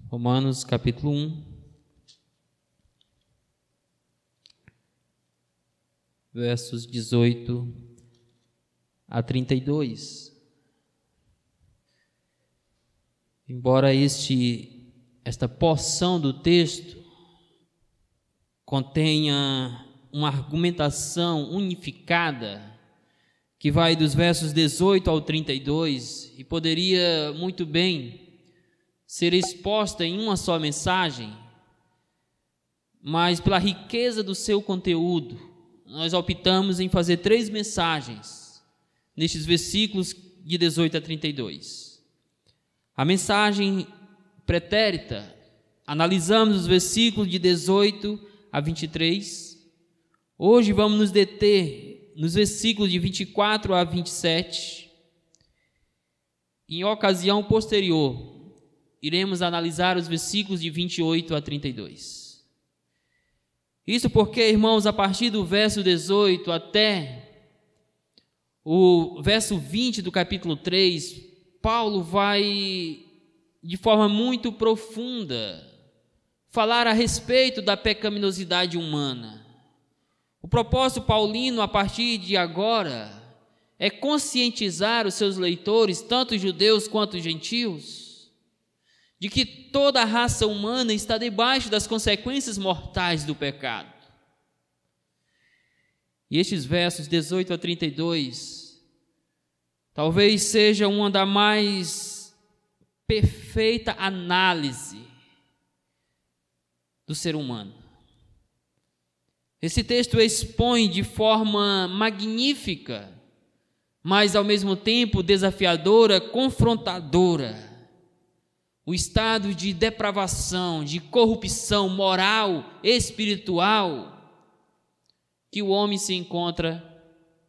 Romanos capítulo 1, versos 18 a 32. Embora esta porção do texto contenha uma argumentação unificada que vai dos versos 18 ao 32 e poderia muito bem ser exposta em uma só mensagem, mas pela riqueza do seu conteúdo, nós optamos em fazer 3 mensagens nestes versículos de 18 a 32. A mensagem pretérita, analisamos os versículos de 18 a 23. Hoje vamos nos deter nos versículos de 24 a 27. Em ocasião posterior, iremos analisar os versículos de 28 a 32. Isso porque, irmãos, a partir do verso 18 até o verso 20 do capítulo 3, Paulo vai, de forma muito profunda, falar a respeito da pecaminosidade humana. O propósito paulino, a partir de agora, é conscientizar os seus leitores, tanto judeus quanto gentios, de que toda a raça humana está debaixo das consequências mortais do pecado. E estes versos 18 a 32 talvez seja uma da mais perfeita análise do ser humano. Esse texto expõe de forma magnífica, mas ao mesmo tempo desafiadora, confrontadora, o estado de depravação, de corrupção moral, espiritual, que o homem se encontra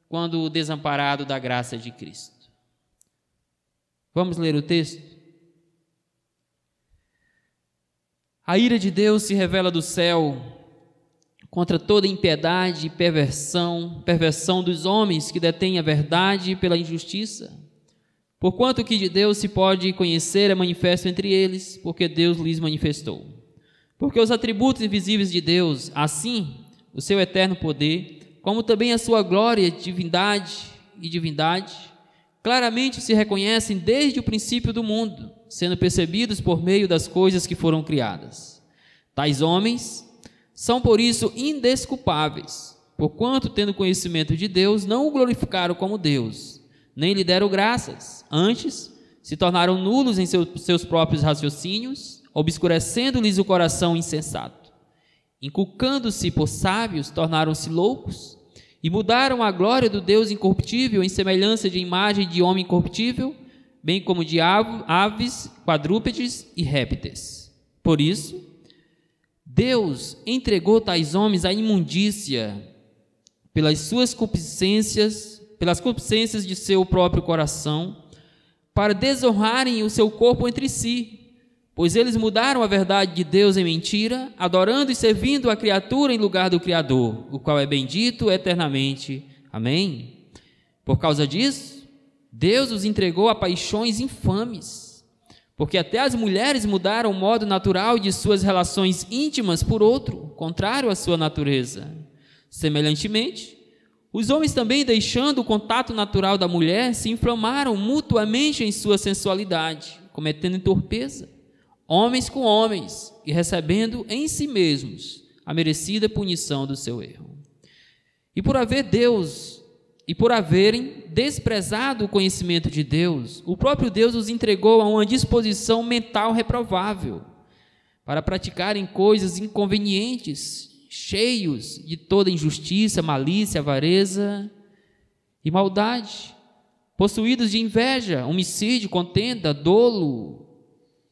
quando desamparado da graça de Cristo. Vamos ler o texto? A ira de Deus se revela do céu contra toda impiedade e perversão dos homens que detêm a verdade pela injustiça. Porquanto o que de Deus se pode conhecer é manifesto entre eles, porque Deus lhes manifestou. Porque os atributos invisíveis de Deus, assim, o seu eterno poder, como também a sua glória, divindade, claramente se reconhecem desde o princípio do mundo, sendo percebidos por meio das coisas que foram criadas. Tais homens são por isso indesculpáveis, porquanto, tendo conhecimento de Deus, não o glorificaram como Deus, nem lhe deram graças. Antes, se tornaram nulos em seus próprios raciocínios, obscurecendo-lhes o coração insensato. Inculcando-se por sábios, tornaram-se loucos e mudaram a glória do Deus incorruptível em semelhança de imagem de homem corruptível, bem como de aves, quadrúpedes e répteis. Por isso, Deus entregou tais homens à imundícia pelas concupiscências de seu próprio coração, para desonrarem o seu corpo entre si, pois eles mudaram a verdade de Deus em mentira, adorando e servindo a criatura em lugar do Criador, o qual é bendito eternamente. Amém? Por causa disso, Deus os entregou a paixões infames, porque até as mulheres mudaram o modo natural de suas relações íntimas por outro, contrário à sua natureza. Semelhantemente, os homens também, deixando o contato natural da mulher, se inflamaram mutuamente em sua sensualidade, cometendo torpeza, homens com homens, e recebendo em si mesmos a merecida punição do seu erro. E por haverem desprezado o conhecimento de Deus, o próprio Deus os entregou a uma disposição mental reprovável, para praticarem coisas inconvenientes, cheios de toda injustiça, malícia, avareza e maldade, possuídos de inveja, homicídio, contenda, dolo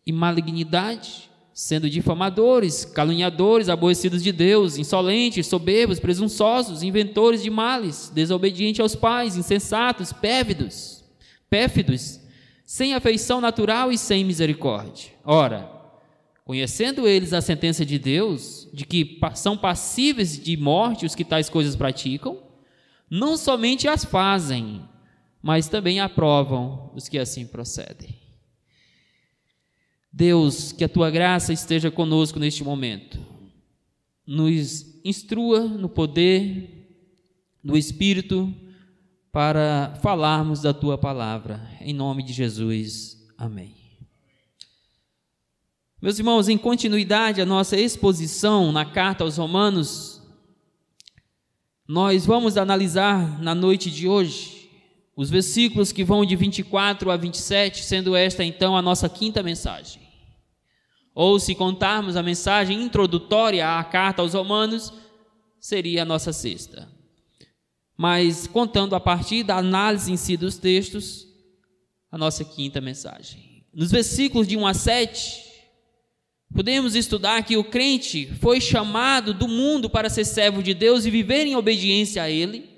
e malignidade, sendo difamadores, caluniadores, aborrecidos de Deus, insolentes, soberbos, presunçosos, inventores de males, desobedientes aos pais, insensatos, pérfidos, sem afeição natural e sem misericórdia. Ora, conhecendo eles a sentença de Deus, de que são passíveis de morte os que tais coisas praticam, não somente as fazem, mas também aprovam os que assim procedem. Deus, que a tua graça esteja conosco neste momento. Nos instrua no poder do Espírito para falarmos da tua palavra. Em nome de Jesus. Amém. Meus irmãos, em continuidade à nossa exposição na carta aos Romanos, nós vamos analisar na noite de hoje os versículos que vão de 24 a 27, sendo esta então a nossa quinta mensagem. Ou, se contarmos a mensagem introdutória à carta aos Romanos, seria a nossa sexta. Mas, contando a partir da análise em si dos textos, a nossa quinta mensagem. Nos versículos de 1 a 7, podemos estudar que o crente foi chamado do mundo para ser servo de Deus e viver em obediência a Ele,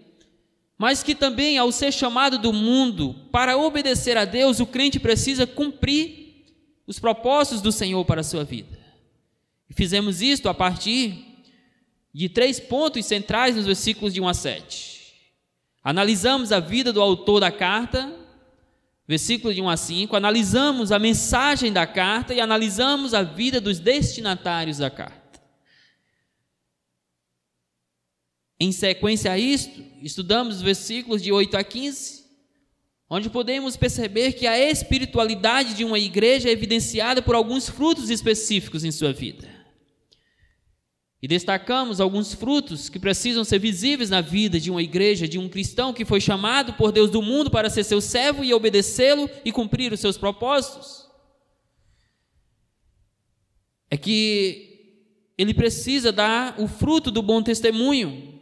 mas que também, ao ser chamado do mundo para obedecer a Deus, o crente precisa cumprir os propósitos do Senhor para a sua vida. E fizemos isto a partir de 3 pontos centrais nos versículos de 1 a 7. Analisamos a vida do autor da carta, versículos de 1 a 5, analisamos a mensagem da carta e analisamos a vida dos destinatários da carta. Em sequência a isto, estudamos os versículos de 8 a 15, onde podemos perceber que a espiritualidade de uma igreja é evidenciada por alguns frutos específicos em sua vida. E destacamos alguns frutos que precisam ser visíveis na vida de uma igreja, de um cristão que foi chamado por Deus do mundo para ser seu servo e obedecê-lo e cumprir os seus propósitos. É que ele precisa dar o fruto do bom testemunho,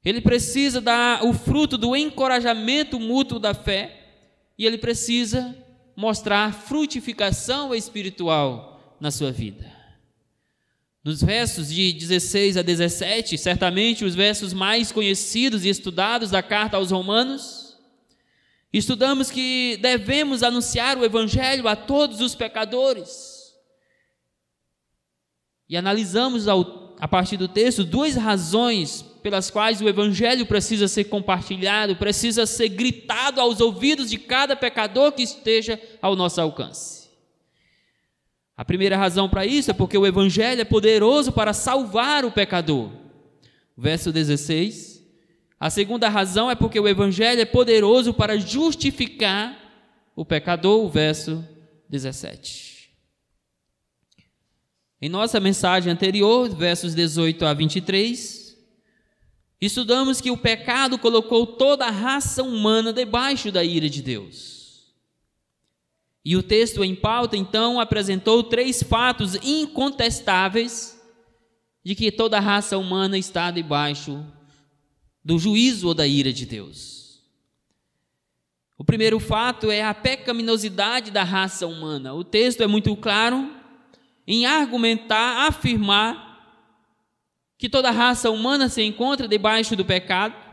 ele precisa dar o fruto do encorajamento mútuo da fé e ele precisa mostrar frutificação espiritual na sua vida. Nos versos de 16 a 17, certamente os versos mais conhecidos e estudados da carta aos Romanos, estudamos que devemos anunciar o Evangelho a todos os pecadores. E analisamos a partir do texto 2 razões pelas quais o Evangelho precisa ser compartilhado, precisa ser gritado aos ouvidos de cada pecador que esteja ao nosso alcance. A primeira razão para isso é porque o Evangelho é poderoso para salvar o pecador. Verso 16. A segunda razão é porque o Evangelho é poderoso para justificar o pecador. O verso 17. Em nossa mensagem anterior, versos 18 a 23, estudamos que o pecado colocou toda a raça humana debaixo da ira de Deus. E o texto em pauta, então, apresentou 3 fatos incontestáveis de que toda a raça humana está debaixo do juízo ou da ira de Deus. O primeiro fato é a pecaminosidade da raça humana. O texto é muito claro em argumentar, afirmar que toda a raça humana se encontra debaixo do pecado.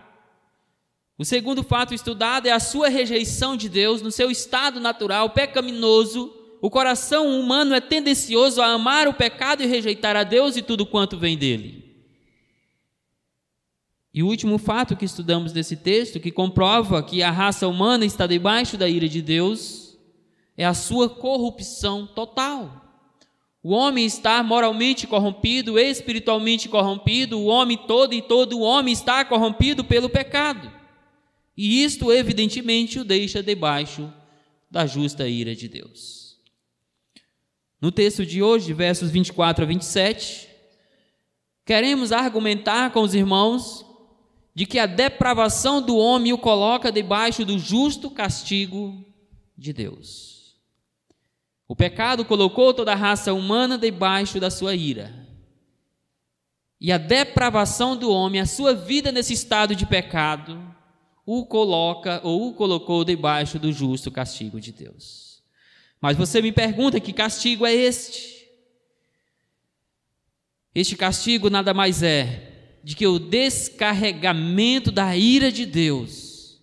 O segundo fato estudado é a sua rejeição de Deus no seu estado natural, pecaminoso. O coração humano é tendencioso a amar o pecado e rejeitar a Deus e tudo quanto vem dele. E o último fato que estudamos nesse texto, que comprova que a raça humana está debaixo da ira de Deus, é a sua corrupção total. O homem está moralmente corrompido, espiritualmente corrompido, o homem todo e todo o homem está corrompido pelo pecado. E isto, evidentemente, o deixa debaixo da justa ira de Deus. No texto de hoje, versos 24 a 27, queremos argumentar com os irmãos de que a depravação do homem o coloca debaixo do justo castigo de Deus. O pecado colocou toda a raça humana debaixo da sua ira. E a depravação do homem, a sua vida nesse estado de pecado, o coloca ou o colocou debaixo do justo castigo de Deus. Mas você me pergunta, que castigo é este? Este castigo nada mais é de que o descarregamento da ira de Deus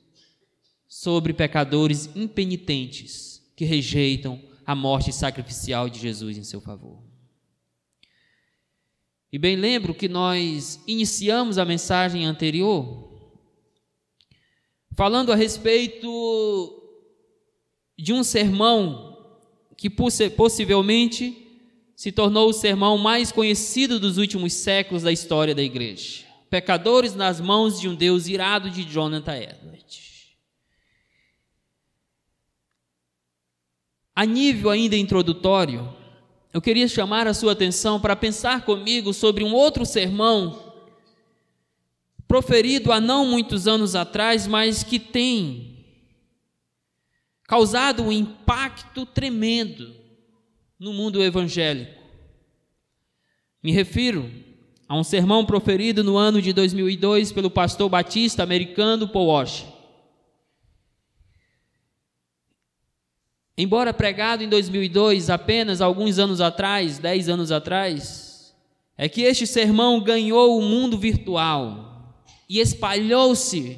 sobre pecadores impenitentes que rejeitam a morte sacrificial de Jesus em seu favor. E bem lembro que nós iniciamos a mensagem anterior falando a respeito de um sermão que possivelmente se tornou o sermão mais conhecido dos últimos séculos da história da igreja. Pecadores nas mãos de um Deus irado, de Jonathan Edwards. A nível ainda introdutório, eu queria chamar a sua atenção para pensar comigo sobre um outro sermão proferido há não muitos anos atrás, mas que tem causado um impacto tremendo no mundo evangélico. Me refiro a um sermão proferido no ano de 2002 pelo pastor batista americano Paul Washer. Embora pregado em 2002, apenas alguns anos atrás, 10 anos atrás, é que este sermão ganhou o mundo virtual e espalhou-se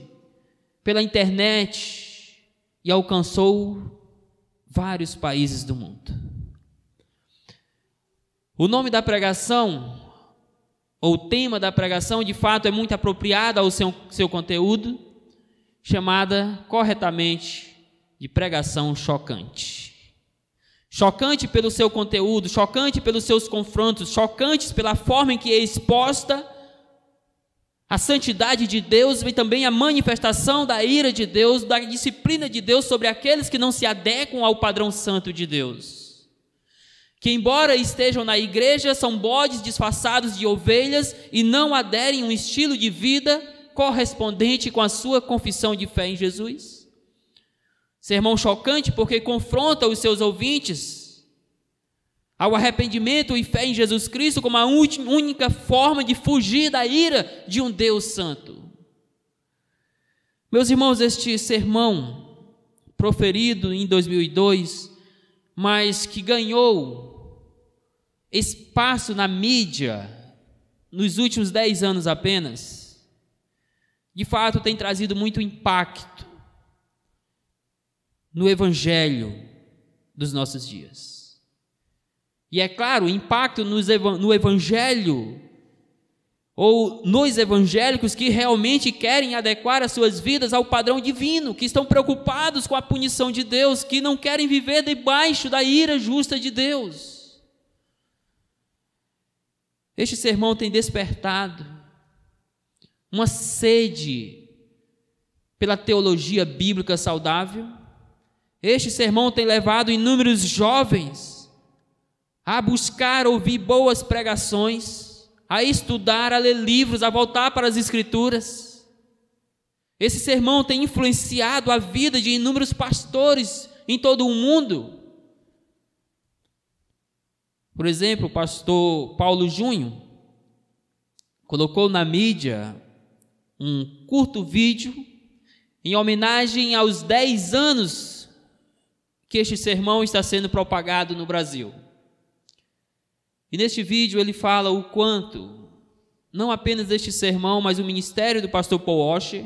pela internet e alcançou vários países do mundo. O nome da pregação, ou o tema da pregação, de fato é muito apropriado ao seu conteúdo, chamada corretamente de pregação chocante. Chocante pelo seu conteúdo, chocante pelos seus confrontos, chocantes pela forma em que é exposta a santidade de Deus e também a manifestação da ira de Deus, da disciplina de Deus sobre aqueles que não se adequam ao padrão santo de Deus. Que embora estejam na igreja, são bodes disfarçados de ovelhas e não aderem a um estilo de vida correspondente com a sua confissão de fé em Jesus. Sermão chocante porque confronta os seus ouvintes ao arrependimento e fé em Jesus Cristo como a única forma de fugir da ira de um Deus santo. Meus irmãos, este sermão proferido em 2002, mas que ganhou espaço na mídia nos últimos 10 anos apenas, de fato tem trazido muito impacto no evangelho dos nossos dias. E é claro, o impacto no evangelho, ou nos evangélicos que realmente querem adequar as suas vidas ao padrão divino, que estão preocupados com a punição de Deus, que não querem viver debaixo da ira justa de Deus. Este sermão tem despertado uma sede pela teologia bíblica saudável. Este sermão tem levado inúmeros jovens a buscar ouvir boas pregações, a estudar, a ler livros, a voltar para as Escrituras. Esse sermão tem influenciado a vida de inúmeros pastores em todo o mundo. Por exemplo, o pastor Paulo Júnior colocou na mídia um curto vídeo em homenagem aos 10 anos que este sermão está sendo propagado no Brasil. E neste vídeo ele fala o quanto, não apenas este sermão, mas o ministério do pastor Paul Washer,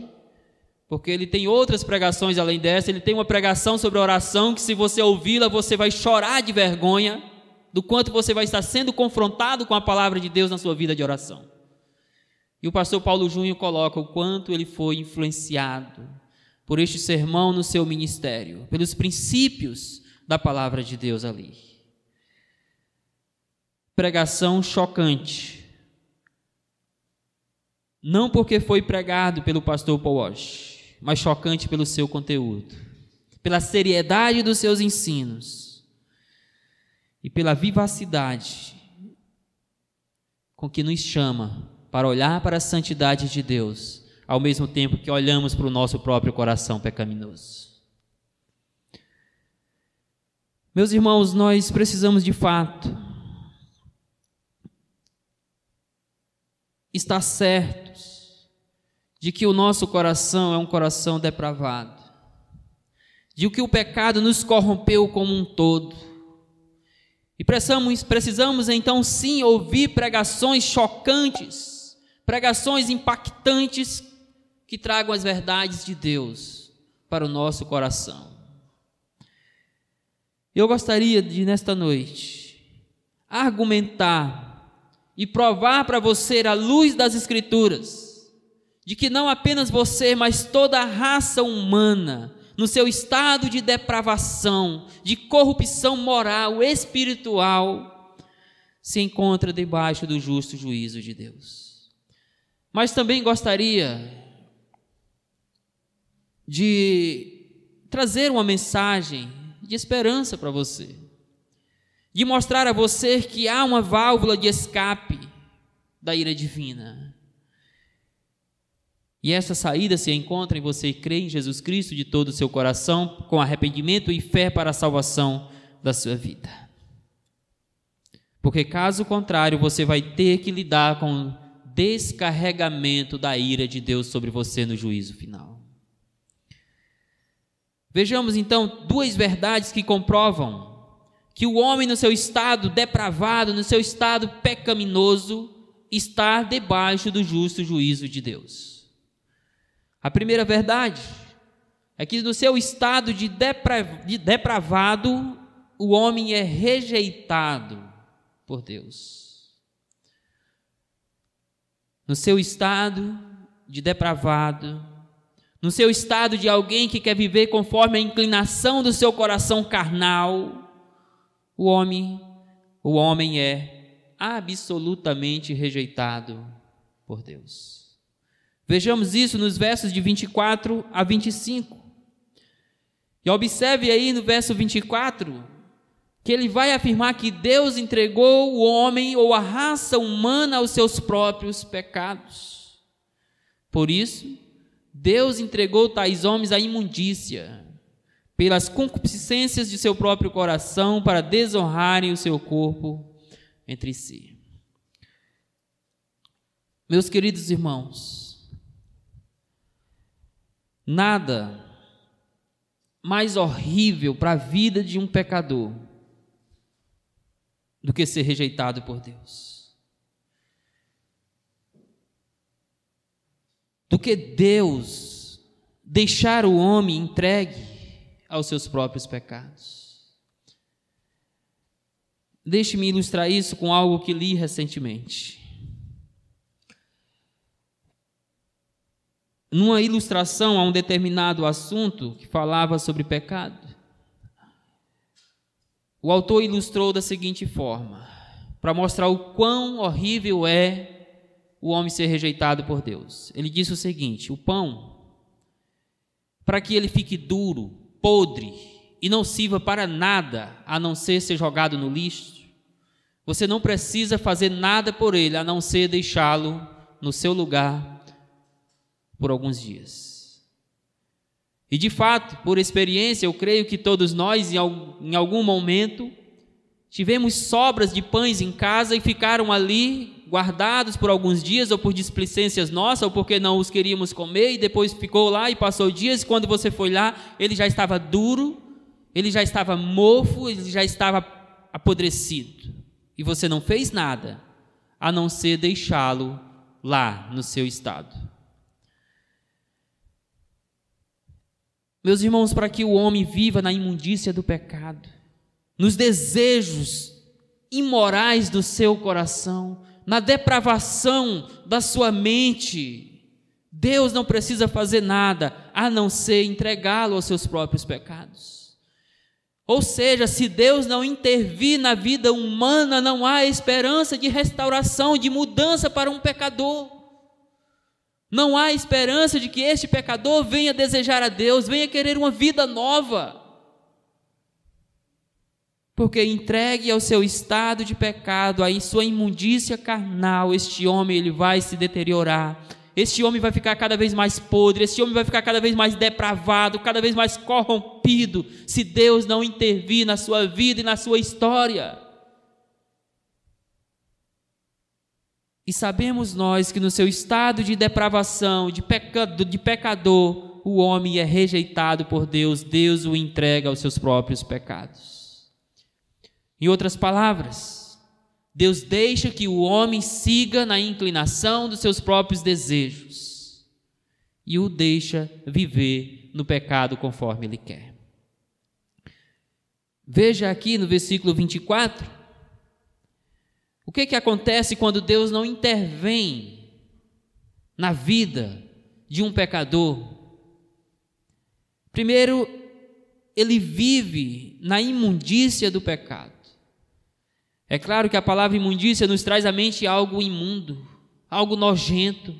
porque ele tem outras pregações além dessa, ele tem uma pregação sobre oração que, se você ouvi-la, você vai chorar de vergonha do quanto você vai estar sendo confrontado com a palavra de Deus na sua vida de oração. E o pastor Paulo Júnior coloca o quanto ele foi influenciado por este sermão no seu ministério, pelos princípios da palavra de Deus ali. Pregação chocante. Não porque foi pregado pelo pastor Paul Washer, mas chocante pelo seu conteúdo, pela seriedade dos seus ensinos e pela vivacidade com que nos chama para olhar para a santidade de Deus, ao mesmo tempo que olhamos para o nosso próprio coração pecaminoso. Meus irmãos, nós precisamos de fato estar certos de que o nosso coração é um coração depravado, de que o pecado nos corrompeu como um todo. E precisamos então sim ouvir pregações chocantes, pregações impactantes que tragam as verdades de Deus para o nosso coração. Eu gostaria de, nesta noite, argumentar e provar para você, à luz das Escrituras, de que não apenas você, mas toda a raça humana no seu estado de depravação, de corrupção moral, espiritual, se encontra debaixo do justo juízo de Deus. Mas também gostaria de trazer uma mensagem de esperança para você, de mostrar a você que há uma válvula de escape da ira divina. E essa saída se encontra em você crer em Jesus Cristo de todo o seu coração, com arrependimento e fé para a salvação da sua vida. Porque caso contrário, você vai ter que lidar com o descarregamento da ira de Deus sobre você no juízo final. Vejamos então duas verdades que comprovam que o homem no seu estado depravado, no seu estado pecaminoso, está debaixo do justo juízo de Deus. A primeira verdade é que no seu estado de depravado, o homem é rejeitado por Deus. No seu estado de depravado, no seu estado de alguém que quer viver conforme a inclinação do seu coração carnal, o homem é absolutamente rejeitado por Deus. Vejamos isso nos versos de 24 a 25. E observe aí no verso 24, que ele vai afirmar que Deus entregou o homem ou a raça humana aos seus próprios pecados. Por isso, Deus entregou tais homens à imundícia, pelas concupiscências de seu próprio coração, para desonrarem o seu corpo entre si. Meus queridos irmãos, nada mais horrível para a vida de um pecador do que ser rejeitado por Deus. Do que Deus deixar o homem entregue aos seus próprios pecados. Deixe-me ilustrar isso com algo que li recentemente. Numa ilustração a um determinado assunto que falava sobre pecado, o autor ilustrou da seguinte forma, para mostrar o quão horrível é o homem ser rejeitado por Deus. Ele disse o seguinte: o pão, para que ele fique duro, podre e não sirva para nada a não ser jogado no lixo, você não precisa fazer nada por ele a não ser deixá-lo no seu lugar por alguns dias. E de fato, por experiência, eu creio que todos nós em algum momento tivemos sobras de pães em casa e ficaram ali guardados por alguns dias, ou por displicências nossas, ou porque não os queríamos comer, e depois ficou lá e passou dias, e quando você foi lá, ele já estava duro, ele já estava mofo, ele já estava apodrecido, e você não fez nada a não ser deixá-lo lá no seu estado. Meus irmãos, para que o homem viva na imundícia do pecado, nos desejos imorais do seu coração, na depravação da sua mente, Deus não precisa fazer nada a não ser entregá-lo aos seus próprios pecados. Ou seja, se Deus não intervir na vida humana, não há esperança de restauração, de mudança para um pecador. Não há esperança de que este pecador venha desejar a Deus, venha querer uma vida nova. Porque entregue ao seu estado de pecado, a sua imundícia carnal, este homem ele vai se deteriorar. Este homem vai ficar cada vez mais podre, este homem vai ficar cada vez mais depravado, cada vez mais corrompido, se Deus não intervir na sua vida e na sua história. E sabemos nós que no seu estado de depravação, de pecador, o homem é rejeitado por Deus, Deus o entrega aos seus próprios pecados. Em outras palavras, Deus deixa que o homem siga na inclinação dos seus próprios desejos e o deixa viver no pecado conforme ele quer. Veja aqui no versículo 24, o que acontece quando Deus não intervém na vida de um pecador? Primeiro, ele vive na imundícia do pecado. É claro que a palavra imundícia nos traz à mente algo imundo, algo nojento,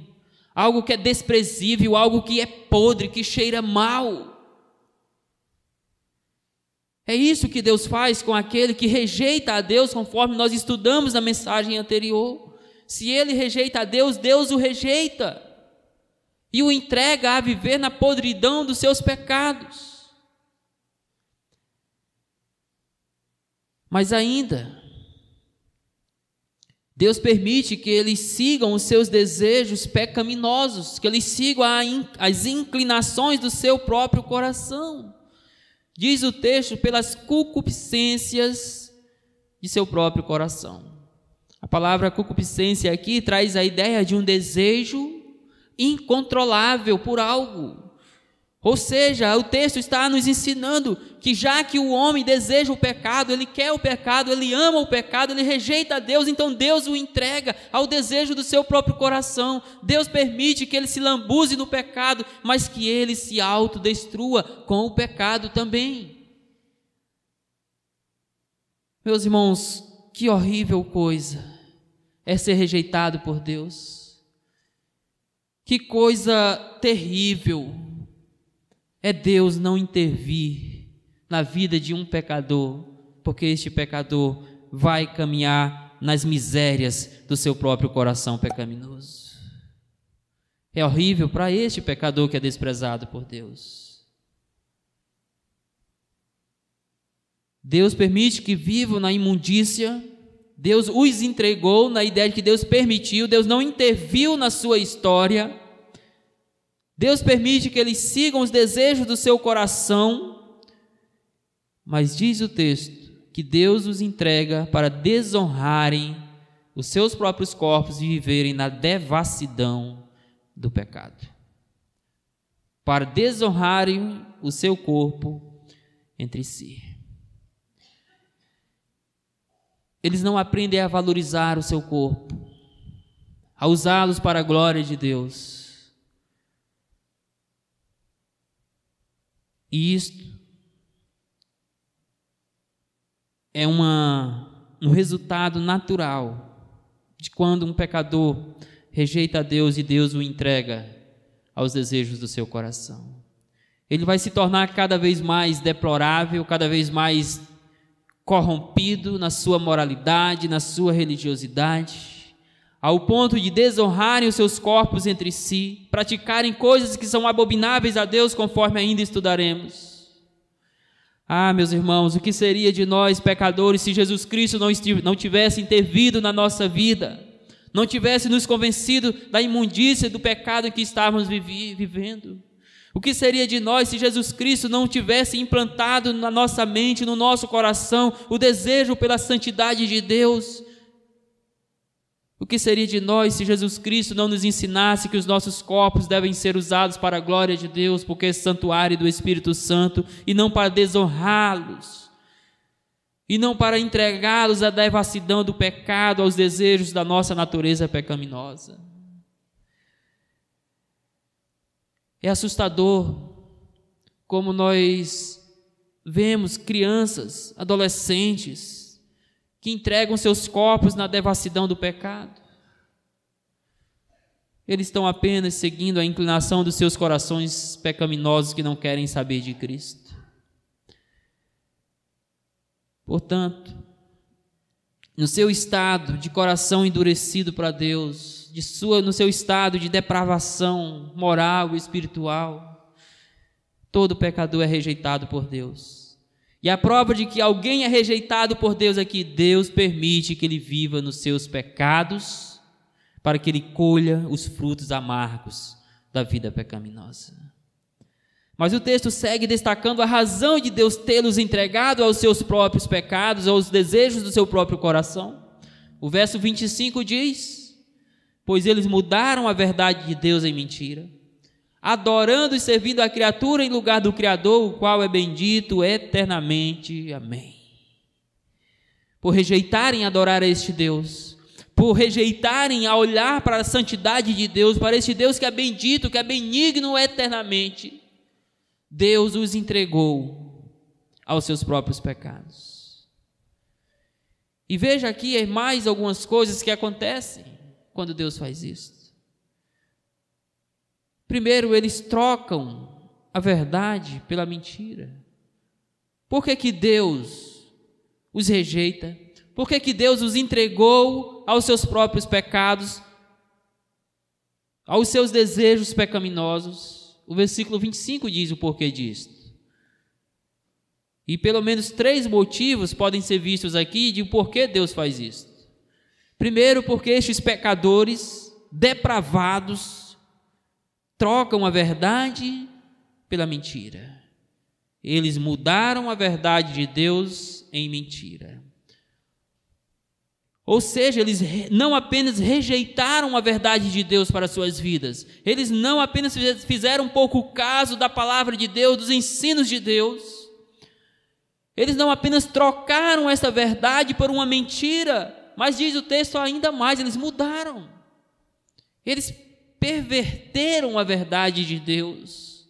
algo que é desprezível, algo que é podre, que cheira mal. É isso que Deus faz com aquele que rejeita a Deus, conforme nós estudamos na mensagem anterior. Se ele rejeita a Deus, Deus o rejeita e o entrega a viver na podridão dos seus pecados. Mas ainda, Deus permite que eles sigam os seus desejos pecaminosos, que eles sigam as inclinações do seu próprio coração. Diz o texto, pelas concupiscências de seu próprio coração. A palavra concupiscência aqui traz a ideia de um desejo incontrolável por algo. Ou seja, o texto está nos ensinando que já que o homem deseja o pecado, ele quer o pecado, ele ama o pecado, ele rejeita a Deus, então Deus o entrega ao desejo do seu próprio coração. Deus permite que ele se lambuze no pecado, mas que ele se autodestrua com o pecado também. Meus irmãos, que horrível coisa é ser rejeitado por Deus. Que coisa terrível é Deus não intervir na vida de um pecador, porque este pecador vai caminhar nas misérias do seu próprio coração pecaminoso. É horrível para este pecador que é desprezado por Deus. Deus permite que vivam na imundícia, Deus os entregou na ideia de que Deus permitiu, Deus não interviu na sua história. Deus permite que eles sigam os desejos do seu coração, mas diz o texto que Deus os entrega para desonrarem os seus próprios corpos e viverem na devassidão do pecado. Para desonrarem o seu corpo entre si. Eles não aprendem a valorizar o seu corpo, a usá-los para a glória de Deus. E isto é um resultado natural de quando um pecador rejeita a Deus e Deus o entrega aos desejos do seu coração. Ele vai se tornar cada vez mais deplorável, cada vez mais corrompido na sua moralidade, na sua religiosidade, ao ponto de desonrarem os seus corpos entre si, praticarem coisas que são abomináveis a Deus, conforme ainda estudaremos. Ah, meus irmãos, o que seria de nós, pecadores, se Jesus Cristo não tivesse intervido na nossa vida, não tivesse nos convencido da imundícia do pecado em que estávamos vivendo? O que seria de nós se Jesus Cristo não tivesse implantado na nossa mente, no nosso coração, o desejo pela santidade de Deus? O que seria de nós se Jesus Cristo não nos ensinasse que os nossos corpos devem ser usados para a glória de Deus, porque é santuário do Espírito Santo, e não para desonrá-los, e não para entregá-los à devassidão do pecado, aos desejos da nossa natureza pecaminosa? É assustador como nós vemos crianças, adolescentes, que entregam seus corpos na devassidão do pecado. Eles estão apenas seguindo a inclinação dos seus corações pecaminosos que não querem saber de Cristo. Portanto, no seu estado de coração endurecido para Deus, no seu estado de depravação moral e espiritual, todo pecador é rejeitado por Deus. E a prova de que alguém é rejeitado por Deus é que Deus permite que ele viva nos seus pecados, para que ele colha os frutos amargos da vida pecaminosa. Mas o texto segue destacando a razão de Deus tê-los entregado aos seus próprios pecados, aos desejos do seu próprio coração. O verso 25 diz: pois eles mudaram a verdade de Deus em mentira, adorando e servindo a criatura em lugar do Criador, o qual é bendito eternamente. Amém. Por rejeitarem adorar a este Deus, por rejeitarem a olhar para a santidade de Deus, para este Deus que é bendito, que é benigno eternamente, Deus os entregou aos seus próprios pecados. E veja aqui mais algumas coisas que acontecem quando Deus faz isso. Primeiro, eles trocam a verdade pela mentira. Por que Deus os rejeita? Por que Deus os entregou aos seus próprios pecados, aos seus desejos pecaminosos? O versículo 25 diz o porquê disto. E pelo menos 3 motivos podem ser vistos aqui de porquê Deus faz isso. Primeiro, porque estes pecadores depravados trocam a verdade pela mentira. Eles mudaram a verdade de Deus em mentira. Ou seja, eles não apenas rejeitaram a verdade de Deus para suas vidas, eles não apenas fizeram pouco caso da palavra de Deus, dos ensinos de Deus, eles não apenas trocaram essa verdade por uma mentira, mas diz o texto ainda mais, eles mudaram. Eles perverteram a verdade de Deus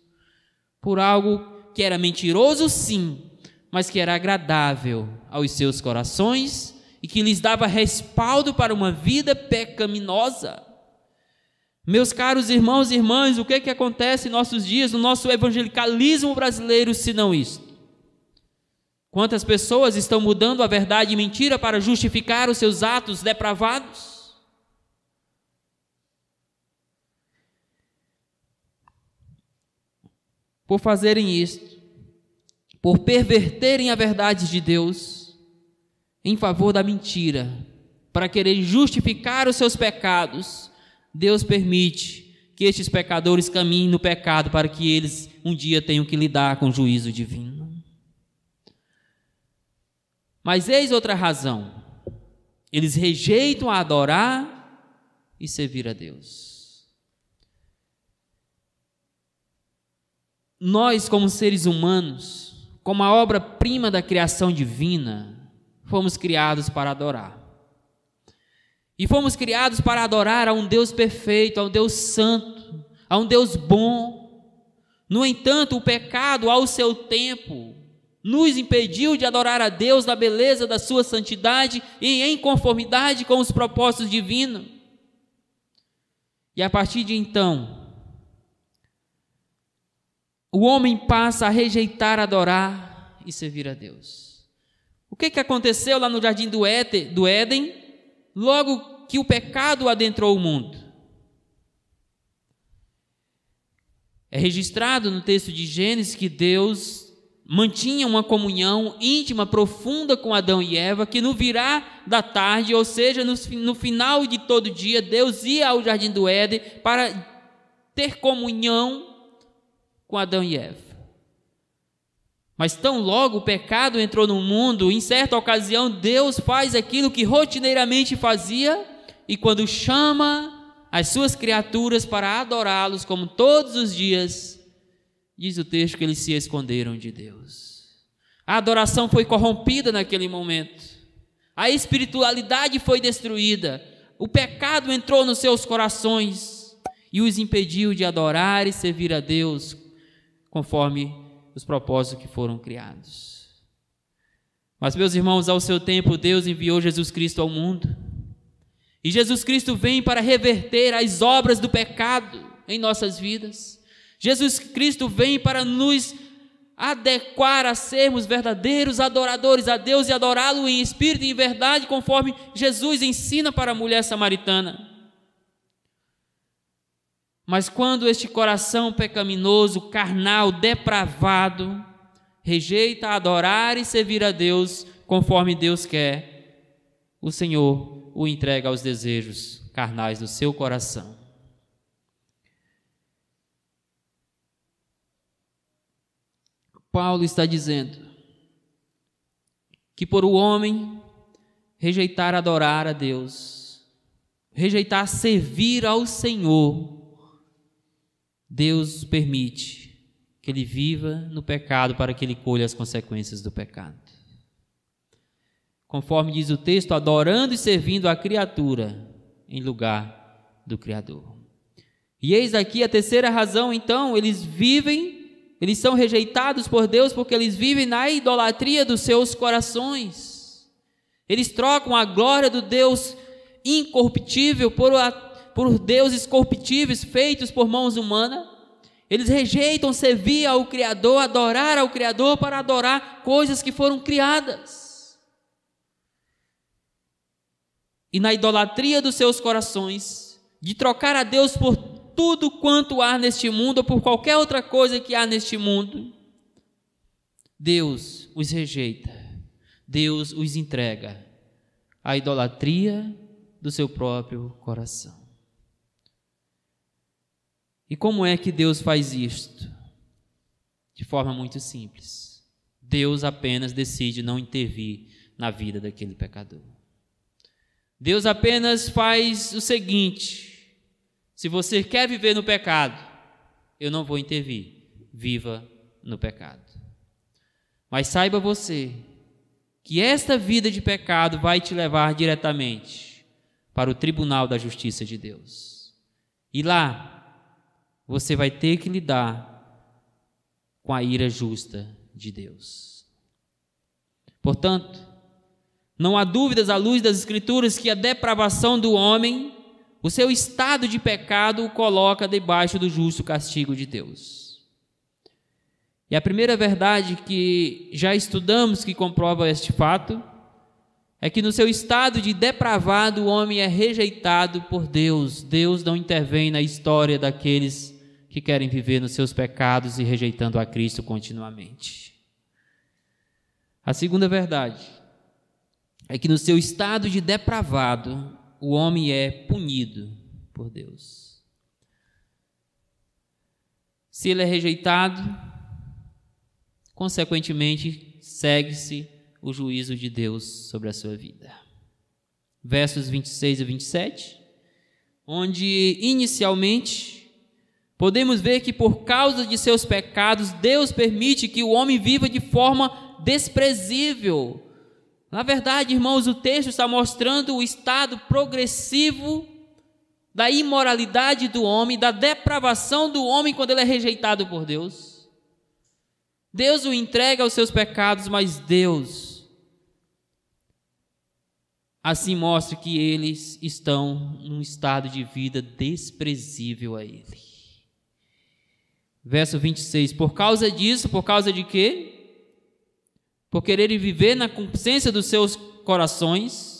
por algo que era mentiroso, sim, mas que era agradável aos seus corações e que lhes dava respaldo para uma vida pecaminosa. Meus caros irmãos e irmãs, o que acontece em nossos dias, no nosso evangelicalismo brasileiro, se não isto? Quantas pessoas estão mudando a verdade e mentira para justificar os seus atos depravados? Por fazerem isto, por perverterem a verdade de Deus em favor da mentira, para querer justificar os seus pecados, Deus permite que estes pecadores caminhem no pecado para que eles um dia tenham que lidar com o juízo divino. Mas eis outra razão: eles rejeitam a adorar e servir a Deus. Nós, como seres humanos, como a obra-prima da criação divina, fomos criados para adorar. E fomos criados para adorar a um Deus perfeito, a um Deus santo, a um Deus bom. No entanto, o pecado, ao seu tempo, nos impediu de adorar a Deus na beleza da sua santidade e em conformidade com os propósitos divinos. E a partir de então, o homem passa a rejeitar, adorar e servir a Deus. O que aconteceu lá no jardim do Éden, logo que o pecado adentrou o mundo? É registrado no texto de Gênesis que Deus mantinha uma comunhão íntima, profunda com Adão e Eva, que no virar da tarde, ou seja, no final de todo dia, Deus ia ao jardim do Éden para ter comunhão com Adão e Eva. Mas tão logo o pecado entrou no mundo, em certa ocasião Deus faz aquilo que rotineiramente fazia, e quando chama as suas criaturas para adorá-los como todos os dias, diz o texto que eles se esconderam de Deus. A adoração foi corrompida naquele momento, a espiritualidade foi destruída, o pecado entrou nos seus corações e os impediu de adorar e servir a Deus conforme os propósitos que foram criados. Mas, meus irmãos, ao seu tempo, Deus enviou Jesus Cristo ao mundo. E Jesus Cristo vem para reverter as obras do pecado em nossas vidas. Jesus Cristo vem para nos adequar a sermos verdadeiros adoradores a Deus e adorá-lo em espírito e em verdade, conforme Jesus ensina para a mulher samaritana. Mas quando este coração pecaminoso, carnal, depravado, rejeita adorar e servir a Deus conforme Deus quer, o Senhor o entrega aos desejos carnais do seu coração. Paulo está dizendo que por o homem rejeitar adorar a Deus, rejeitar servir ao Senhor, Deus permite que ele viva no pecado para que ele colha as consequências do pecado. Conforme diz o texto, adorando e servindo a criatura em lugar do Criador. E eis aqui a terceira razão, então, eles vivem Eles são rejeitados por Deus porque eles vivem na idolatria dos seus corações. Eles trocam a glória do Deus incorruptível por deuses corruptíveis feitos por mãos humanas. Eles rejeitam servir ao Criador, adorar ao Criador para adorar coisas que foram criadas. E na idolatria dos seus corações, de trocar a Deus por tudo quanto há neste mundo, ou por qualquer outra coisa que há neste mundo, Deus os rejeita, Deus os entrega à idolatria do seu próprio coração. E como é que Deus faz isto? De forma muito simples. Deus apenas decide não intervir na vida daquele pecador. Deus apenas faz o seguinte: se você quer viver no pecado, eu não vou intervir, viva no pecado. Mas saiba você que esta vida de pecado vai te levar diretamente para o tribunal da justiça de Deus. E lá você vai ter que lidar com a ira justa de Deus. Portanto, não há dúvidas à luz das Escrituras que a depravação do homem, o seu estado de pecado, o coloca debaixo do justo castigo de Deus. E a primeira verdade que já estudamos que comprova este fato é que no seu estado de depravado o homem é rejeitado por Deus. Deus não intervém na história daqueles que querem viver nos seus pecados e rejeitando a Cristo continuamente. A segunda verdade é que no seu estado de depravado o homem é punido por Deus. Se ele é rejeitado, consequentemente, segue-se o juízo de Deus sobre a sua vida. Versos 26 e 27, onde inicialmente podemos ver que por causa de seus pecados, Deus permite que o homem viva de forma desprezível. Na verdade, irmãos, o texto está mostrando o estado progressivo da imoralidade do homem, da depravação do homem quando ele é rejeitado por Deus. Deus o entrega aos seus pecados, mas Deus assim mostra que eles estão num estado de vida desprezível a Ele. Verso 26, por causa disso, por causa de quê? Por quererem viver na consciência dos seus corações,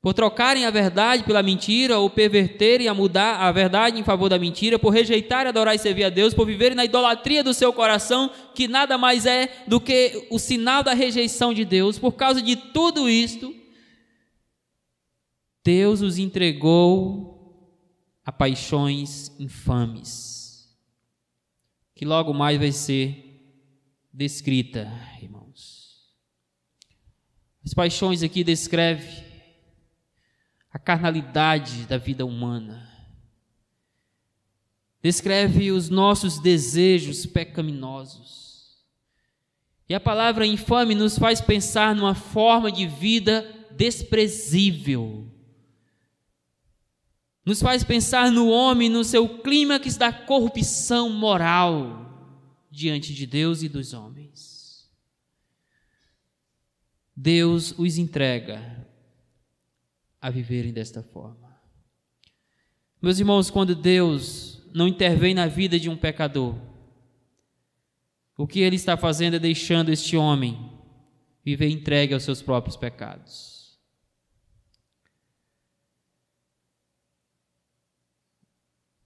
por trocarem a verdade pela mentira, ou perverterem a mudar a verdade em favor da mentira, por rejeitar, adorar e servir a Deus, por viverem na idolatria do seu coração, que nada mais é do que o sinal da rejeição de Deus. Por causa de tudo isto, Deus os entregou a paixões infames, que logo mais vai ser descrita, irmãos. As paixões aqui descreve a carnalidade da vida humana, descreve os nossos desejos pecaminosos. E a palavra infame nos faz pensar numa forma de vida desprezível, nos faz pensar no homem no seu clímax da corrupção moral diante de Deus e dos homens. Deus os entrega a viverem desta forma. Meus irmãos, quando Deus não intervém na vida de um pecador, o que Ele está fazendo é deixando este homem viver entregue aos seus próprios pecados.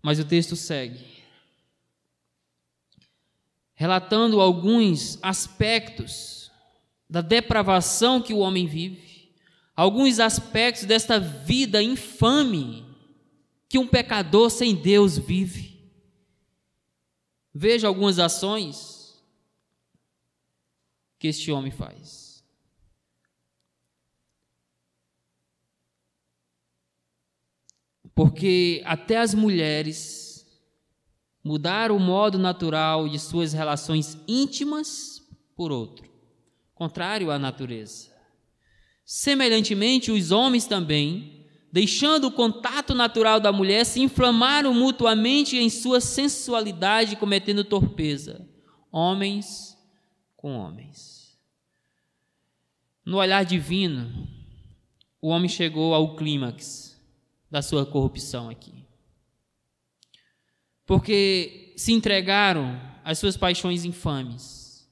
Mas o texto segue, relatando alguns aspectos da depravação que o homem vive, alguns aspectos desta vida infame que um pecador sem Deus vive. Veja algumas ações que este homem faz. Porque até as mulheres mudaram o modo natural de suas relações íntimas por outro, contrário à natureza. Semelhantemente, os homens também deixando o contato natural da mulher, se inflamaram mutuamente em sua sensualidade, cometendo torpeza, homens com homens. No olhar divino, o homem chegou ao clímax da sua corrupção aqui, porque se entregaram às suas paixões infames,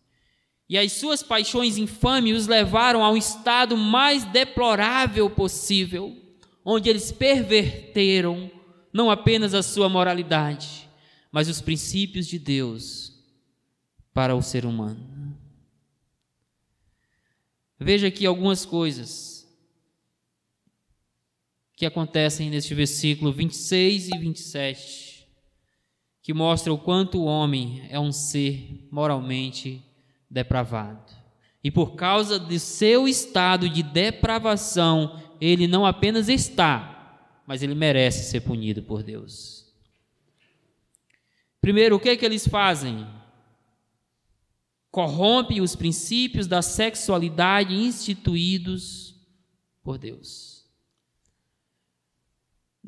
e as suas paixões infames os levaram ao estado mais deplorável possível, onde eles perverteram não apenas a sua moralidade, mas os princípios de Deus para o ser humano. Veja aqui algumas coisas que acontecem neste versículo 26 e 27, que mostra o quanto o homem é um ser moralmente depravado. E por causa de seu estado de depravação, ele não apenas está, mas ele merece ser punido por Deus. Primeiro, o que é que eles fazem? Corrompem os princípios da sexualidade instituídos por Deus.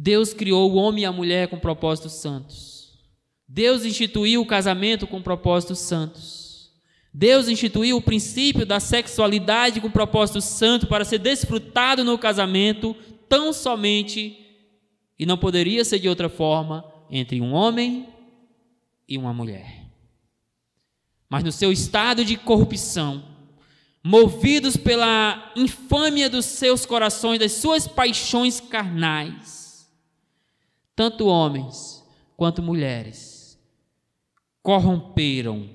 Deus criou o homem e a mulher com propósitos santos. Deus instituiu o casamento com propósitos santos. Deus instituiu o princípio da sexualidade com propósito santo para ser desfrutado no casamento, tão somente, e não poderia ser de outra forma, entre um homem e uma mulher. Mas no seu estado de corrupção, movidos pela infâmia dos seus corações, das suas paixões carnais, tanto homens quanto mulheres corromperam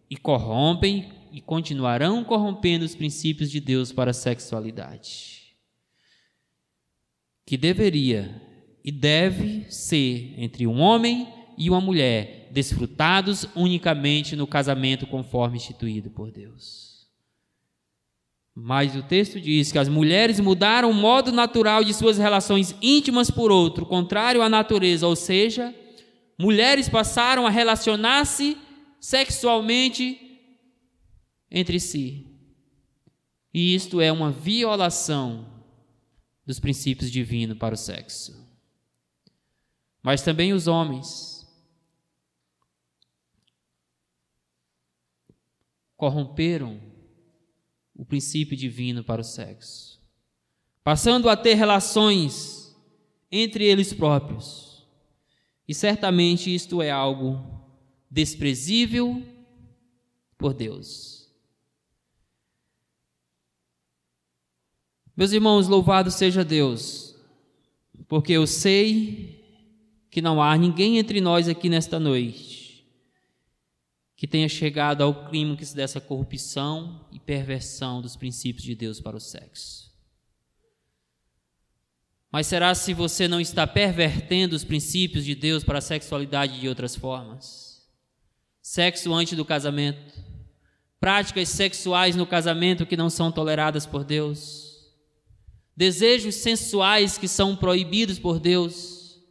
e corrompem e continuarão corrompendo os princípios de Deus para a sexualidade, que deveria e deve ser entre um homem e uma mulher, desfrutados unicamente no casamento conforme instituído por Deus. Mas o texto diz que as mulheres mudaram o modo natural de suas relações íntimas por outro, contrário à natureza, ou seja, mulheres passaram a relacionar-se sexualmente entre si. E isto é uma violação dos princípios divinos para o sexo. Mas também os homens corromperam o princípio divino para o sexo, passando a ter relações entre eles próprios. E certamente isto é algo desprezível por Deus. Meus irmãos, louvado seja Deus, porque eu sei que não há ninguém entre nós aqui nesta noite que tenha chegado ao clímax dessa corrupção e perversão dos princípios de Deus para o sexo. Mas será se você não está pervertendo os princípios de Deus para a sexualidade de outras formas? Sexo antes do casamento, práticas sexuais no casamento que não são toleradas por Deus, desejos sensuais que são proibidos por Deus.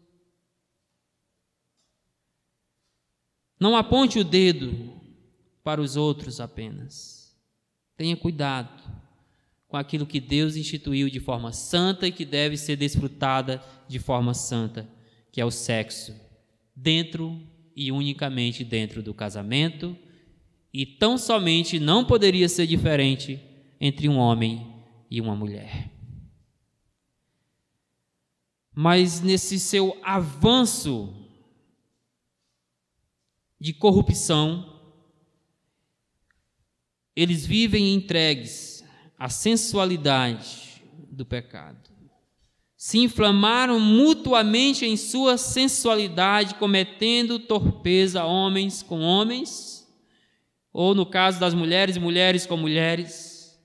Não aponte o dedo para os outros apenas. Tenha cuidado com aquilo que Deus instituiu de forma santa e que deve ser desfrutada de forma santa, que é o sexo, dentro e unicamente dentro do casamento, e tão somente não poderia ser diferente entre um homem e uma mulher. Mas nesse seu avanço de corrupção, eles vivem entregues à sensualidade do pecado. Se inflamaram mutuamente em sua sensualidade, cometendo torpeza, homens com homens, ou no caso das mulheres, mulheres com mulheres.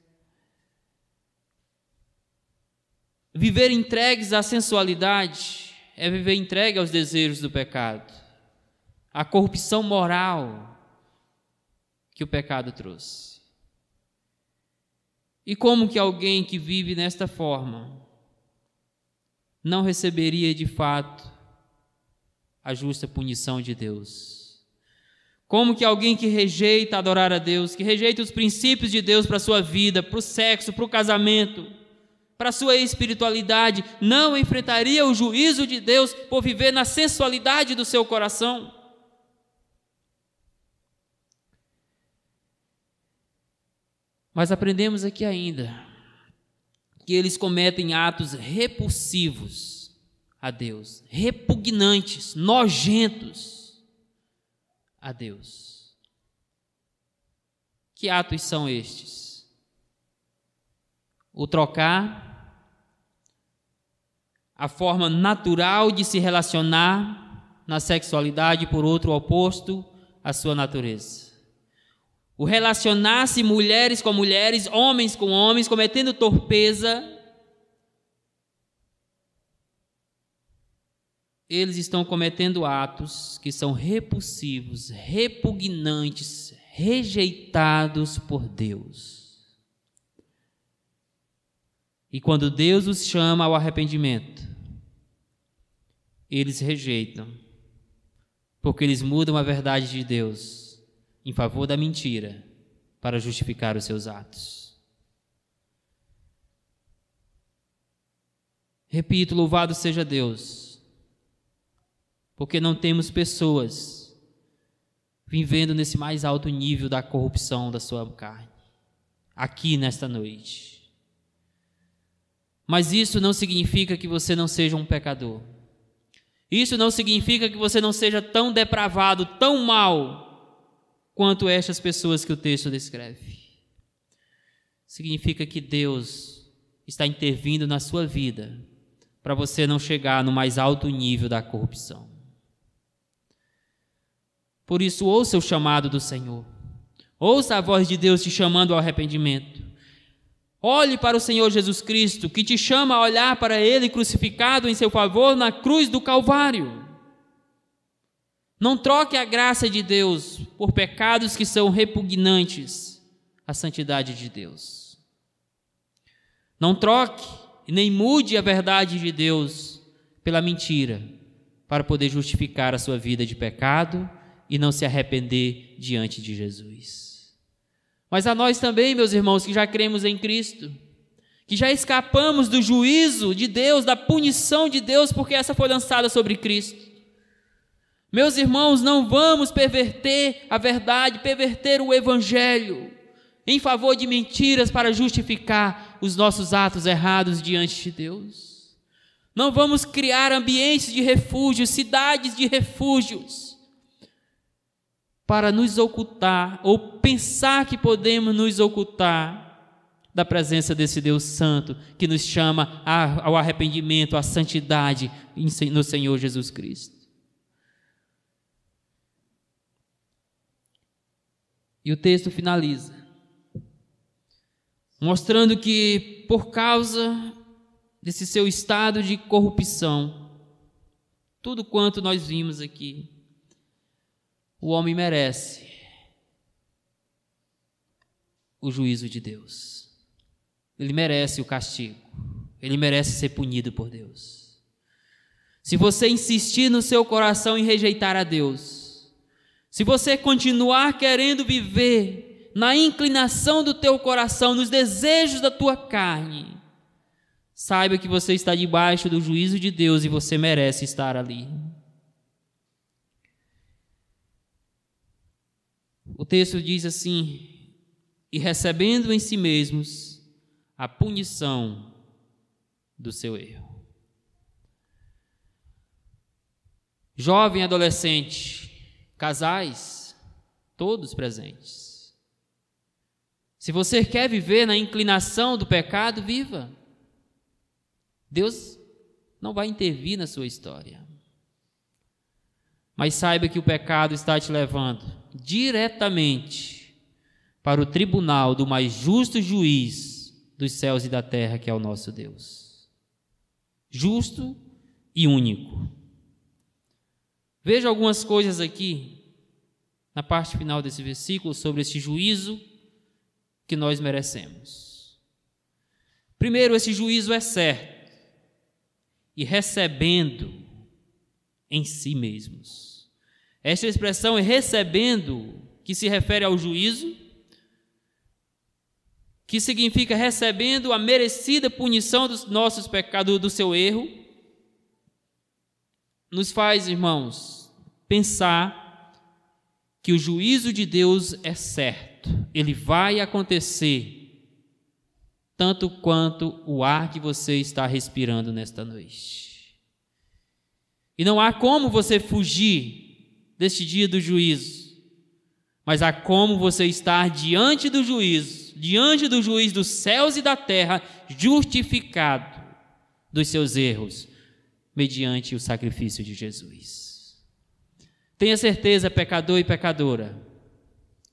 Viver entregues à sensualidade é viver entregue aos desejos do pecado, a corrupção moral que o pecado trouxe. E como que alguém que vive nesta forma não receberia de fato a justa punição de Deus? Como que alguém que rejeita adorar a Deus, que rejeita os princípios de Deus para a sua vida, para o sexo, para o casamento, para a sua espiritualidade, não enfrentaria o juízo de Deus por viver na sensualidade do seu coração. Mas aprendemos aqui ainda que eles cometem atos repulsivos a Deus, repugnantes, nojentos a Deus. Que atos são estes? O trocar a forma natural de se relacionar na sexualidade por outro oposto à sua natureza. O relacionar-se mulheres com mulheres, homens com homens, cometendo torpeza. Eles estão cometendo atos que são repulsivos, repugnantes, rejeitados por Deus. E quando Deus os chama ao arrependimento, eles rejeitam, porque eles mudam a verdade de Deus em favor da mentira para justificar os seus atos. Repito, louvado seja Deus, porque não temos pessoas vivendo nesse mais alto nível da corrupção da sua carne, aqui nesta noite. Mas isso não significa que você não seja um pecador. Isso não significa que você não seja tão depravado, tão mau, quanto estas pessoas que o texto descreve. Significa que Deus está intervindo na sua vida para você não chegar no mais alto nível da corrupção. Por isso, ouça o chamado do Senhor. Ouça a voz de Deus te chamando ao arrependimento. Olhe para o Senhor Jesus Cristo, que te chama a olhar para Ele crucificado em seu favor na cruz do Calvário. Não troque a graça de Deus por pecados que são repugnantes à santidade de Deus. Não troque e nem mude a verdade de Deus pela mentira, para poder justificar a sua vida de pecado e não se arrepender diante de Jesus. Mas a nós também, meus irmãos, que já cremos em Cristo, que já escapamos do juízo de Deus, da punição de Deus, porque essa foi lançada sobre Cristo. Meus irmãos, não vamos perverter a verdade, perverter o Evangelho em favor de mentiras para justificar os nossos atos errados diante de Deus. Não vamos criar ambientes de refúgio, cidades de refúgios, para nos ocultar ou pensar que podemos nos ocultar da presença desse Deus Santo que nos chama ao arrependimento, à santidade no Senhor Jesus Cristo. E o texto finaliza, mostrando que por causa desse seu estado de corrupção, tudo quanto nós vimos aqui, o homem merece o juízo de Deus. Ele merece o castigo. Ele merece ser punido por Deus. Se você insistir no seu coração em rejeitar a Deus, se você continuar querendo viver na inclinação do teu coração, nos desejos da tua carne, saiba que você está debaixo do juízo de Deus e você merece estar ali. O texto diz assim: e recebendo em si mesmos a punição do seu erro. Jovem, adolescente, casais, todos presentes. Se você quer viver na inclinação do pecado, viva. Deus não vai intervir na sua história. Mas saiba que o pecado está te levando diretamente para o tribunal do mais justo juiz dos céus e da terra, que é o nosso Deus. Justo e único. Veja algumas coisas aqui, na parte final desse versículo, sobre esse juízo que nós merecemos. Primeiro, esse juízo é certo e recebendo em si mesmos. Esta expressão é recebendo, que se refere ao juízo que significa recebendo a merecida punição dos nossos pecados, do seu erro, nos faz, irmãos, pensar que o juízo de Deus é certo, ele vai acontecer, tanto quanto o ar que você está respirando nesta noite. E não há como você fugir deste dia do juízo, mas há como você estar diante do juiz dos céus e da terra, justificado dos seus erros, mediante o sacrifício de Jesus. Tenha certeza, pecador e pecadora,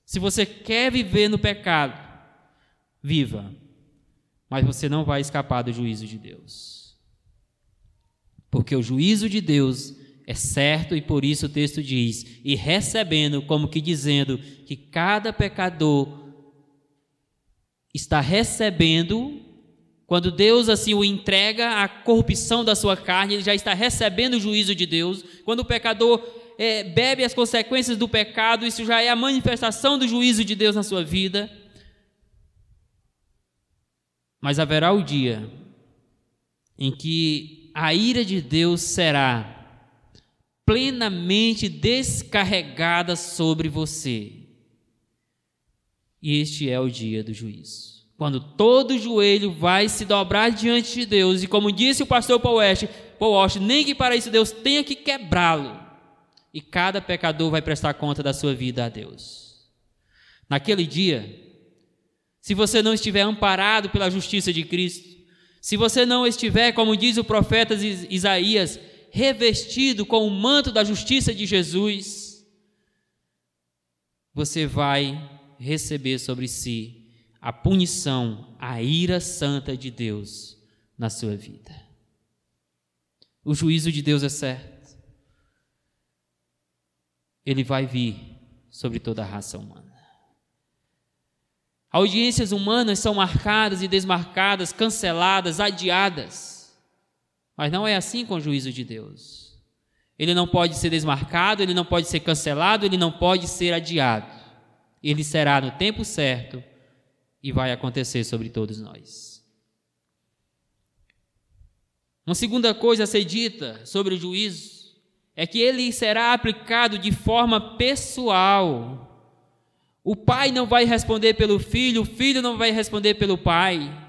se você quer viver no pecado, viva, mas você não vai escapar do juízo de Deus, porque o juízo de Deus é certo, e por isso o texto diz, e recebendo, como que dizendo, que cada pecador está recebendo, quando Deus assim o entrega à corrupção da sua carne, ele já está recebendo o juízo de Deus. Quando o pecador bebe as consequências do pecado, isso já é a manifestação do juízo de Deus na sua vida. Mas haverá o dia em que a ira de Deus será plenamente descarregada sobre você. E este é o dia do juízo, quando todo joelho vai se dobrar diante de Deus, e como disse o pastor Paul Walsh, nem que para isso Deus tenha que quebrá-lo, e cada pecador vai prestar conta da sua vida a Deus. Naquele dia, se você não estiver amparado pela justiça de Cristo, se você não estiver, como diz o profeta Isaías, revestido com o manto da justiça de Jesus, você vai receber sobre si a punição, a ira santa de Deus na sua vida. O juízo de Deus é certo. Ele vai vir sobre toda a raça humana. Audiências humanas são marcadas e desmarcadas, canceladas, adiadas. Mas não é assim com o juízo de Deus. Ele não pode ser desmarcado, ele não pode ser cancelado, ele não pode ser adiado. Ele será no tempo certo e vai acontecer sobre todos nós. Uma segunda coisa a ser dita sobre o juízo é que ele será aplicado de forma pessoal. O pai não vai responder pelo filho, o filho não vai responder pelo pai.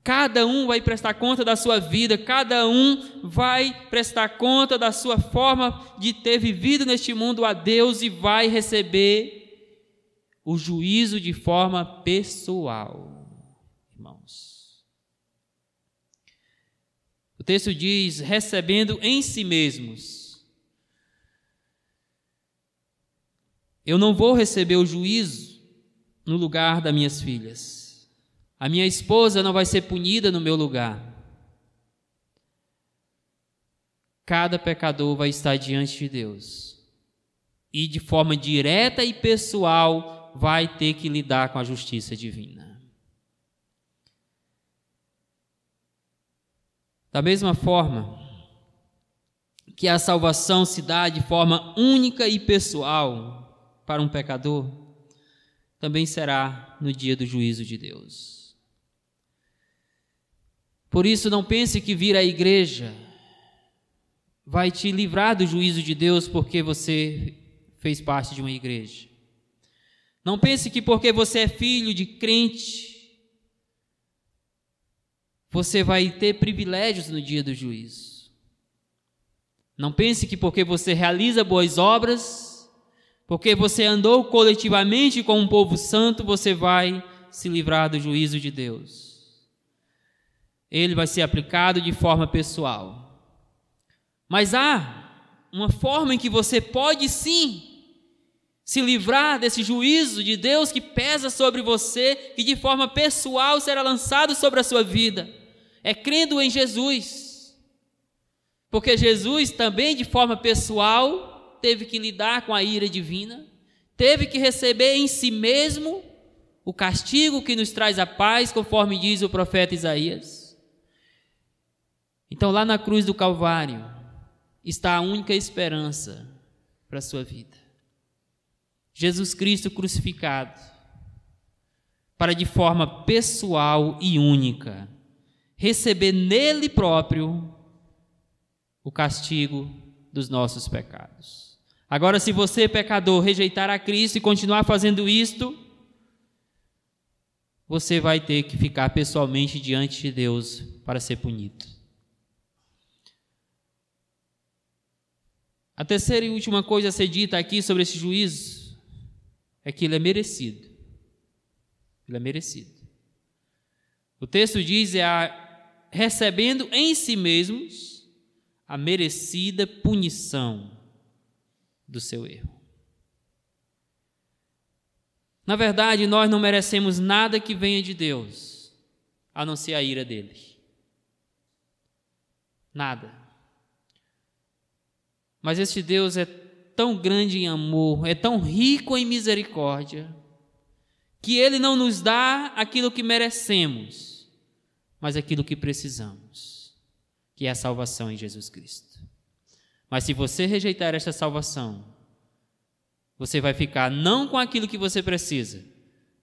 Cada um vai prestar conta da sua vida, cada um vai prestar conta da sua forma de ter vivido neste mundo a Deus, e vai receber o juízo de forma pessoal, irmãos. O texto diz, recebendo em si mesmos. Eu não vou receber o juízo no lugar das minhas filhas. A minha esposa não vai ser punida no meu lugar. Cada pecador vai estar diante de Deus, e de forma direta e pessoal vai ter que lidar com a justiça divina. Da mesma forma que a salvação se dá de forma única e pessoal para um pecador, também será no dia do juízo de Deus. Por isso, não pense que vir à igreja vai te livrar do juízo de Deus porque você fez parte de uma igreja. Não pense que porque você é filho de crente, você vai ter privilégios no dia do juízo. Não pense que porque você realiza boas obras, porque você andou coletivamente com um povo santo, você vai se livrar do juízo de Deus. Ele vai ser aplicado de forma pessoal. Mas há uma forma em que você pode sim se livrar desse juízo de Deus que pesa sobre você, que de forma pessoal será lançado sobre a sua vida. É crendo em Jesus. Porque Jesus também de forma pessoal teve que lidar com a ira divina, teve que receber em si mesmo o castigo que nos traz a paz, conforme diz o profeta Isaías. Então lá na cruz do Calvário está a única esperança para a sua vida. Jesus Cristo crucificado, para de forma pessoal e única receber nele próprio o castigo dos nossos pecados. Agora, se você, pecador, rejeitar a Cristo e continuar fazendo isto, você vai ter que ficar pessoalmente diante de Deus para ser punido. A terceira e última coisa a ser dita aqui sobre esse juízo é que ele é merecido. Ele é merecido. O texto diz, recebendo em si mesmos a merecida punição do seu erro. Na verdade, nós não merecemos nada que venha de Deus, a não ser a ira dele. Nada. Mas este Deus é tão grande em amor, é tão rico em misericórdia, que Ele não nos dá aquilo que merecemos, mas aquilo que precisamos, que é a salvação em Jesus Cristo. Mas se você rejeitar esta salvação, você vai ficar não com aquilo que você precisa,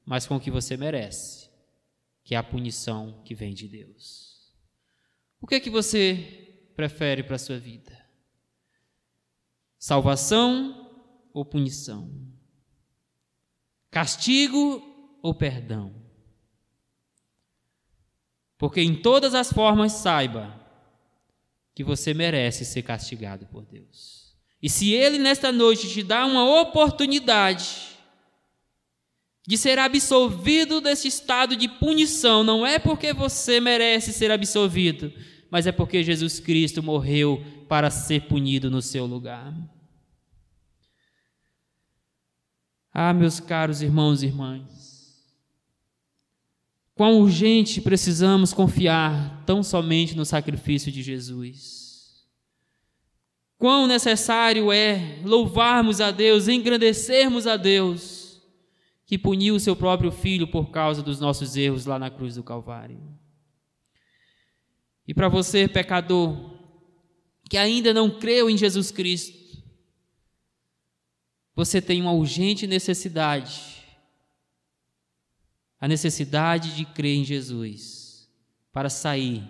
mas com o que você merece, que é a punição que vem de Deus. O que é que você prefere para a sua vida? Salvação ou punição? Castigo ou perdão? Porque em todas as formas saiba que você merece ser castigado por Deus. E se Ele nesta noite te dá uma oportunidade de ser absolvido desse estado de punição, não é porque você merece ser absolvido, mas é porque Jesus Cristo morreu para ser punido no seu lugar. Ah, meus caros irmãos e irmãs, quão urgente precisamos confiar tão somente no sacrifício de Jesus. Quão necessário é louvarmos a Deus, engrandecermos a Deus, que puniu o seu próprio Filho por causa dos nossos erros lá na cruz do Calvário. E para você, pecador, que ainda não creu em Jesus Cristo, você tem uma urgente necessidade, a necessidade de crer em Jesus, para sair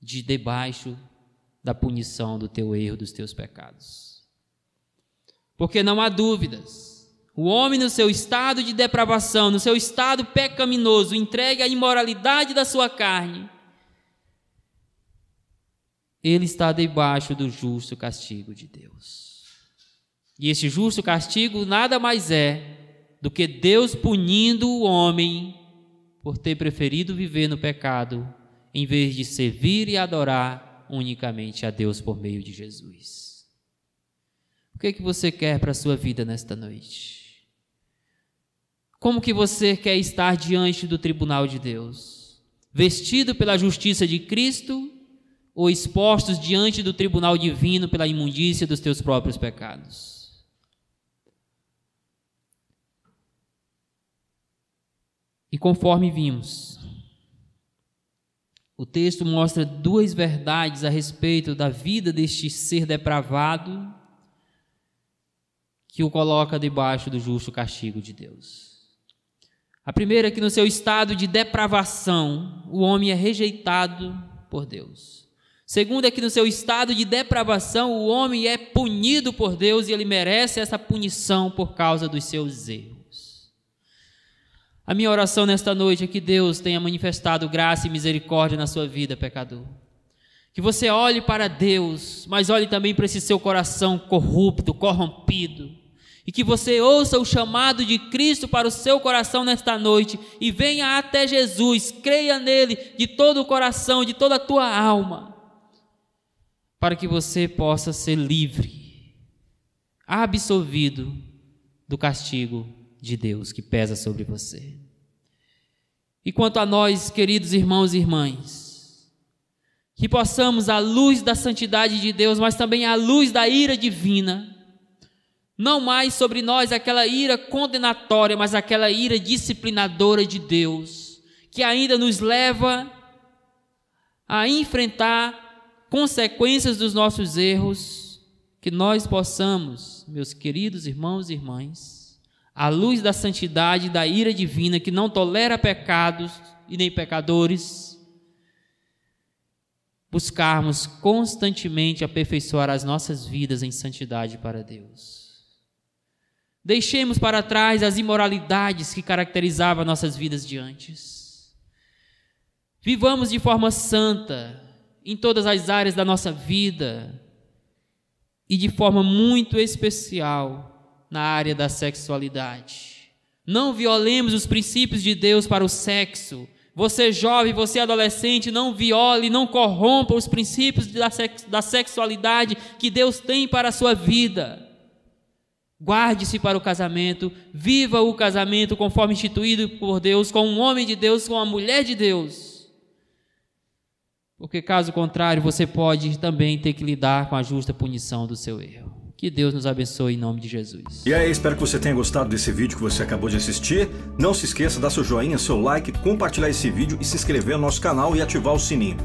de debaixo da punição do teu erro, dos teus pecados. Porque não há dúvidas, o homem no seu estado de depravação, no seu estado pecaminoso, entregue à imoralidade da sua carne, ele está debaixo do justo castigo de Deus. E esse justo castigo nada mais é do que Deus punindo o homem por ter preferido viver no pecado, em vez de servir e adorar unicamente a Deus por meio de Jesus. O que é que você quer para a sua vida nesta noite? Como que você quer estar diante do tribunal de Deus? Vestido pela justiça de Cristo ou expostos diante do tribunal divino pela imundícia dos teus próprios pecados? E conforme vimos, o texto mostra duas verdades a respeito da vida deste ser depravado que o coloca debaixo do justo castigo de Deus. A primeira é que no seu estado de depravação, o homem é rejeitado por Deus. Segunda é que no seu estado de depravação, o homem é punido por Deus e ele merece essa punição por causa dos seus erros. A minha oração nesta noite é que Deus tenha manifestado graça e misericórdia na sua vida, pecador. Que você olhe para Deus, mas olhe também para esse seu coração corrupto, corrompido. E que você ouça o chamado de Cristo para o seu coração nesta noite e venha até Jesus, creia nele de todo o coração, de toda a tua alma, para que você possa ser livre, absolvido do castigo de Deus que pesa sobre você. E quanto a nós, queridos irmãos e irmãs, que possamos, à luz da santidade de Deus, mas também à luz da ira divina, não mais sobre nós aquela ira condenatória, mas aquela ira disciplinadora de Deus, que ainda nos leva a enfrentar consequências dos nossos erros, que nós possamos, meus queridos irmãos e irmãs, à luz da santidade e da ira divina, que não tolera pecados e nem pecadores, buscarmos constantemente aperfeiçoar as nossas vidas em santidade para Deus. Deixemos para trás as imoralidades que caracterizavam nossas vidas de antes. Vivamos de forma santa em todas as áreas da nossa vida e de forma muito especial na área da sexualidade. Não violemos os princípios de Deus para o sexo. Você jovem, você adolescente, não viole, não corrompa os princípios da sexualidade que Deus tem para a sua vida. Guarde-se para o casamento, viva o casamento conforme instituído por Deus, com um homem de Deus, com uma mulher de Deus. Porque caso contrário, você pode também ter que lidar com a justa punição do seu erro. Que Deus nos abençoe em nome de Jesus. E aí, espero que você tenha gostado desse vídeo que você acabou de assistir. Não se esqueça de dar seu joinha, seu like, compartilhar esse vídeo e se inscrever no nosso canal e ativar o sininho.